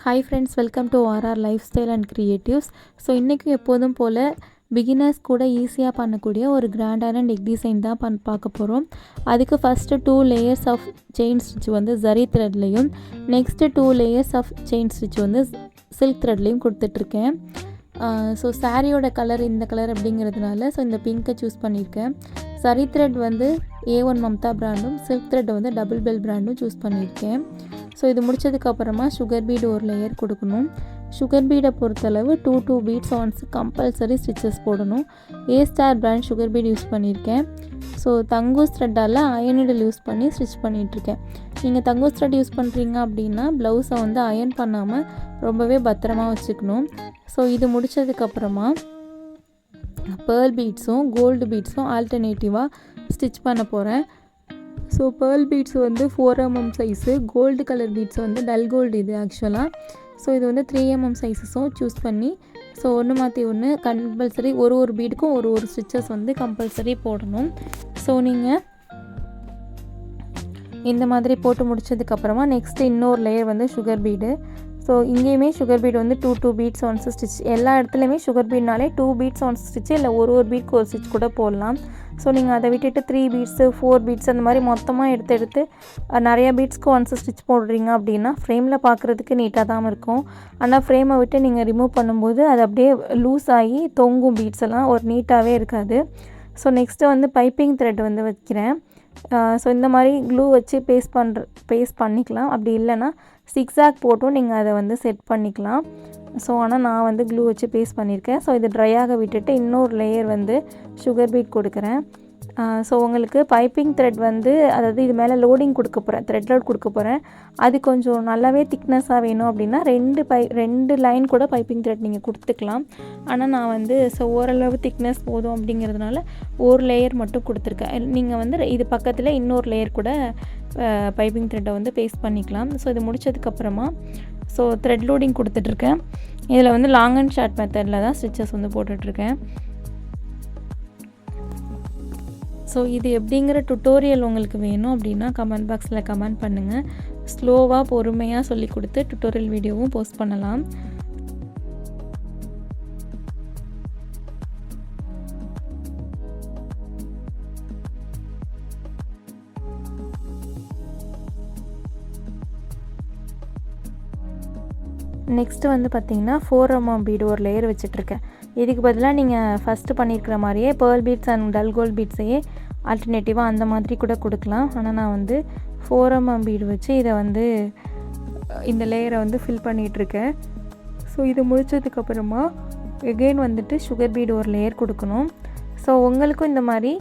Hi friends, welcome to RR life style and creatives. So இன்றைக்கும் எப்போதும் போல் beginners கூட ஈஸியாக பண்ணக்கூடிய ஒரு கிராண்டான நெக் டிசைன் தான் பார்க்க போகிறோம். அதுக்கு first 2 layers of chain stitch வந்து ஜரி த்ரெட்லேயும், next 2 layers of chain stitch வந்து சில்க் த்ரெட்லேயும் கொடுத்துட்ருக்கேன். ஸோ சாரியோட கலர் இந்த கலர் அப்படிங்கிறதுனால ஸோ இந்த பிங்க்கை சூஸ் பண்ணியிருக்கேன். சரி த்ரெட் வந்து A1 மம்தா பிராண்டும், சில்க் த்ரெட் வந்து டபுள் பெல் பிராண்டும் சூஸ் பண்ணியிருக்கேன். ஸோ இது முடித்ததுக்கப்புறமா சுகர் பீடு ஒரு லேயர் கொடுக்கணும். சுகர் பீடை பொறுத்தளவு 2 பீட்ஸ் ஒன்ஸ் கம்பல்சரி ஸ்டிச்சஸ் போடணும். A-ஸ்டார் பிராண்ட் சுகர் பீட் யூஸ் பண்ணியிருக்கேன். ஸோ தங்கூஸ் த்ரெட்டால் அயன் நீடில் யூஸ் பண்ணி ஸ்டிச் பண்ணிகிட்ருக்கேன். நீங்கள் தங்கூஸ் த்ரெட் யூஸ் பண்ணுறீங்க அப்படின்னா ப்ளவுஸை வந்து அயன் பண்ணாமல் ரொம்பவே பத்திரமா வச்சுக்கணும். ஸோ இது முடித்ததுக்கப்புறமா பேர்ல் பீட்ஸும் கோல்டு பீட்ஸும் ஆல்டர்னேட்டிவாக ஸ்டிச் பண்ண போகிறேன். ஸோ பேர்ல் பீட்ஸ் வந்து 4 mm size, gold colour beads வந்து டல் கோல்டு இது ஆக்சுவலாக. ஸோ இது வந்து 3 mm சைஸஸும் சூஸ் பண்ணி ஸோ ஒன்று மாற்றி ஒன்று கம்பல்சரி ஒரு பீடுக்கும் ஒரு ஸ்டிச்சஸ் வந்து கம்பல்சரி போடணும். ஸோ நீங்கள் இந்த மாதிரி போட்டு முடித்ததுக்கப்புறமா நெக்ஸ்ட்டு இன்னொரு லேயர் வந்து சுகர் பீடு. ஸோ இங்கேயுமே சுகர் பீட் வந்து 2 பீட்ஸ் ஒன்ஸ் ஸ்டிச், எல்லா இடத்துலையுமே சுகர் பீட்னாலே 2 பீட்ஸ் ஒன்ஸ் ஸ்டிச்சு, இல்லை ஒரு பீட்க்கு ஒரு ஸ்டிச் கூட போடலாம். ஸோ நீங்கள் அதை விட்டுட்டு 3 பீட்ஸு 4 பீட்ஸ் அந்த மாதிரி மொத்தமாக எடுத்து நிறையா பீட்ஸ்க்கு ஒன்ஸ் ஸ்டிச் போடுறீங்க அப்படின்னா ஃப்ரேமில் பார்க்குறதுக்கு நீட்டாக தான் இருக்கும். ஆனால் ஃப்ரேமை விட்டு நீங்கள் ரிமூவ் பண்ணும்போது அது அப்படியே லூஸ் ஆகி தொங்கும், பீட்ஸ் எல்லாம் ஒரு நீட்டாகவே இருக்காது. ஸோ நெக்ஸ்ட்டு வந்து பைப்பிங் த்ரெட் வந்து வைக்கிறேன். ஸோ இந்த மாதிரி க்ளூ வச்சு பேஸ்ட் பண்ணிக்கலாம். அப்படி இல்லைன்னா சிக்ஸாக் போட்டும் நீங்கள் அதை வந்து செட் பண்ணிக்கலாம். ஸோ ஆனால் நான் வந்து க்ளூ வச்சு பேஸ்ட் பண்ணியிருக்கேன். ஸோ இது ட்ரையாக விட்டுட்டு இன்னொரு லேயர் வந்து சுகர் பீட் கொடுக்குறேன். ஸோ உங்களுக்கு பைப்பிங் த்ரெட் வந்து அதாவது இது மேலே லோடிங் கொடுக்க போகிறேன், த்ரெட் லோட் கொடுக்க போகிறேன். அது கொஞ்சம் நல்லாவே திக்னஸாக வேணும் அப்படின்னா 2 லைன் கூட பைப்பிங் த்ரெட் நீங்கள் கொடுத்துக்கலாம். ஆனால் நான் வந்து ஸோ ஓரளவு திக்னஸ் போதும் அப்படிங்கிறதுனால ஒரு லேயர் மட்டும் கொடுத்துருக்கேன். நீங்கள் வந்து இது பக்கத்தில் இன்னொரு லேயர் கூட பைப்பிங் த்ரெட்டை வந்து பேஸ்ட் பண்ணிக்கலாம். ஸோ இது முடித்ததுக்கப்புறமா ஸோ த்ரெட் லோடிங் கொடுத்துட்ருக்கேன். இதில் வந்து லாங் அண்ட் ஷார்ட் மெத்தடில் தான் ஸ்டிச்சஸ் வந்து போட்டுட்ருக்கேன். ஸோ இது எப்படிங்கிற டுட்டோரியல் உங்களுக்கு வேணும் அப்படின்னா கமெண்ட் பாக்ஸில் கமெண்ட் பண்ணுங்கள். ஸ்லோவாக பொறுமையாக சொல்லி கொடுத்து டுட்டோரியல் வீடியோவும் போஸ்ட் பண்ணலாம். நெக்ஸ்ட்டு வந்து பார்த்திங்கன்னா 4 mm பீடு ஒரு லேயர் வச்சிட்ருக்கேன். இதுக்கு பதிலாக நீங்கள் ஃபஸ்ட்டு பண்ணியிருக்கிற மாதிரியே pearl beads and dull gold பீட்ஸையே ஆல்டர்னேட்டிவாக அந்த மாதிரி கூட கொடுக்கலாம். ஆனால் நான் வந்து 4 mm பீடு வச்சு இதை வந்து இந்த லேயரை வந்து ஃபில் பண்ணிகிட்ருக்கேன். ஸோ இது முடித்ததுக்கப்புறமா எகெயின் வந்துட்டு சுகர் பீடு ஒரு லேயர் கொடுக்கணும். ஸோ உங்களுக்கும் இந்த மாதிரி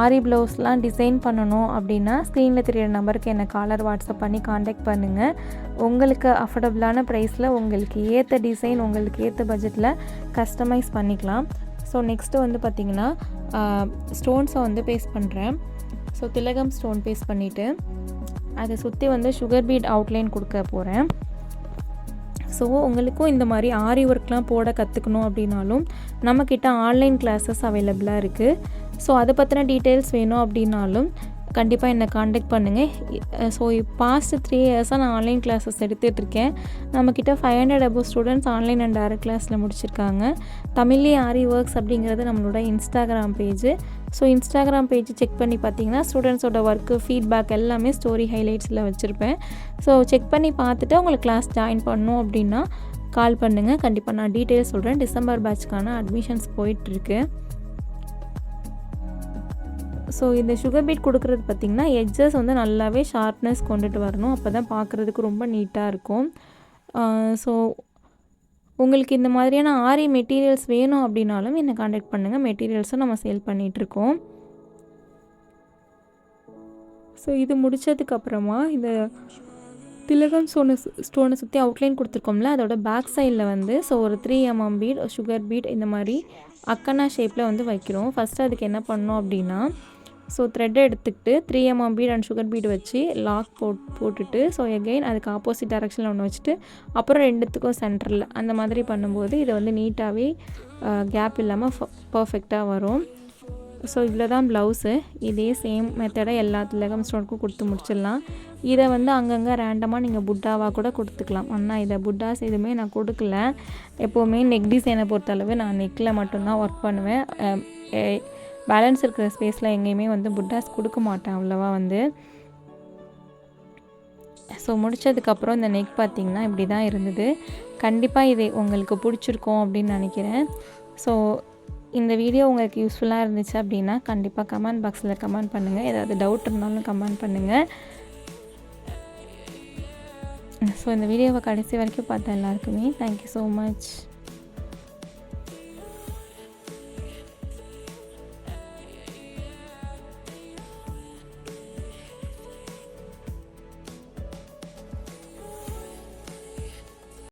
ஆரி ப்ளவுஸ்லாம் டிசைன் பண்ணணும் அப்படின்னா ஸ்க்ரீனில் தெரியிற நம்பருக்கு என்னை காலர் வாட்ஸ்அப் பண்ணி காண்டாக்ட் பண்ணுங்கள். உங்களுக்கு அஃபோர்டபுளான ப்ரைஸில் உங்களுக்கு ஏற்ற டிசைன், உங்களுக்கு ஏற்ற பட்ஜெட்டில் கஸ்டமைஸ் பண்ணிக்கலாம். ஸோ நெக்ஸ்ட்டு வந்து பார்த்திங்கன்னா ஸ்டோன்ஸை வந்து பேஸ்ட் பண்ணுறேன். ஸோ திலகம் ஸ்டோன் பேஸ்ட் பண்ணிவிட்டு அதை சுற்றி வந்து சுகர் பீட் அவுட்லைன் கொடுக்க போகிறேன். ஸோ உங்களுக்கும் இந்த மாதிரி ஆரி ஒர்க்லாம் போட கற்றுக்கணும் அப்படின்னாலும் நம்மக்கிட்ட ஆன்லைன் கிளாஸஸ் அவைலபிளாக இருக்குது. ஸோ அதை பற்றின டீட்டெயில்ஸ் வேணும் அப்படின்னாலும் கண்டிப்பாக என்னை காண்டாக்ட் பண்ணுங்கள். ஸோ பாஸ்ட் 3 இயர்ஸாக நான் ஆன்லைன் கிளாஸஸ் எடுத்துகிட்ருக்கேன். நம்மக்கிட்ட 500 above students online and direct கிளாஸில் முடிச்சிருக்காங்க. தமிழ்லே ஆரி ஒர்க்ஸ் அப்படிங்கிறது நம்மளோட Instagram page. So Instagram page check பண்ணி பார்த்தீங்கன்னா ஸ்டூடெண்ட்ஸோட ஒர்க்கு, ஃபீட்பேக் எல்லாமே ஸ்டோரி ஹைலைட்ஸில் வச்சுருப்பேன். ஸோ செக் பண்ணி பார்த்துட்டு உங்களுக்கு கிளாஸ் ஜாயின் பண்ணணும் அப்படின்னா கால் பண்ணுங்கள். கண்டிப்பாக நான் டீட்டெயில்ஸ் சொல்கிறேன். டிசம்பர் பேட்ச்க்கான அட்மிஷன்ஸ் போயிட்டுருக்கு. ஸோ இந்த சுகர் பீட் கொடுக்குறது பார்த்திங்கன்னா எட்ஜஸ் வந்து நல்லாவே ஷார்ப்னஸ் கொண்டுட்டு வரணும். அப்போ தான் பார்க்குறதுக்கு ரொம்ப நீட்டாக இருக்கும். ஸோ உங்களுக்கு இந்த மாதிரியான ஆரி மெட்டீரியல்ஸ் வேணும் அப்படின்னாலும் என்னை காண்டாக்ட் பண்ணுங்கள். மெட்டீரியல்ஸும் நம்ம சேல் பண்ணிகிட்ருக்கோம். ஸோ இது முடித்ததுக்கப்புறமா இந்த திலகம் ஸ்டோனை சுற்றி அவுட்லைன் கொடுத்துருக்கோம்ல, அதோட பேக் சைடில் வந்து ஸோ ஒரு 3 mm பீட், சுகர் பீட் இந்த மாதிரி அக்கனா ஷேப்பில் வந்து வைக்கிறோம். ஃபஸ்ட்டு அதுக்கு என்ன பண்ணோம் அப்படின்னா ஸோ த்ரெட்டை எடுத்துக்கிட்டு 3 mm bead and sugar bead வச்சு லாக் போட்டுட்டு ஸோ எகெயின் அதுக்கு ஆப்போசிட் டைரெக்ஷனில் ஒன்று வச்சுட்டு அப்புறம் 2த்துக்கும் சென்டரில் அந்த மாதிரி பண்ணும்போது இதை வந்து நீட்டாகவே கேப் இல்லாமல் பர்ஃபெக்டாக வரும். ஸோ இவ்வளோ தான் ப்ளவுஸு. இதே சேம் மெத்தடை எல்லா திலகம் ஸ்டோனுக்கும் கொடுத்து முடிச்சிடலாம். இதை வந்து அங்கங்கே ரேண்டமாக நீங்கள் புட்டாவாக கூட கொடுத்துக்கலாம். ஆனால் இதை புட்டாஸ் எதுவுமே நான் கொடுக்கல. எப்போவுமே நெக் டிசைனை பொறுத்தளவு நான் நெக்கில் மட்டும்தான் ஒர்க் பண்ணுவேன். பேலன்ஸ் இருக்கிற ஸ்பேஸில் எங்கேயுமே வந்து புட்டாஸ் கொடுக்க மாட்டேன் அவ்வளோவா வந்து. ஸோ முடித்ததுக்கப்புறம் இந்த நெக் பார்த்திங்கன்னா இப்படி தான் இருந்தது. கண்டிப்பாக இது உங்களுக்கு பிடிச்சிருக்கும் அப்படின்னு நினைக்கிறேன். ஸோ இந்த வீடியோ உங்களுக்கு யூஸ்ஃபுல்லாக இருந்துச்சு அப்படின்னா கண்டிப்பாக கமெண்ட் பாக்ஸில் கமெண்ட் பண்ணுங்கள். ஏதாவது டவுட் இருந்தாலும் கமெண்ட் பண்ணுங்கள். ஸோ இந்த வீடியோவை கடைசி வரைக்கும் பார்த்த எல்லாருக்குமே தேங்க்யூ ஸோ மச்.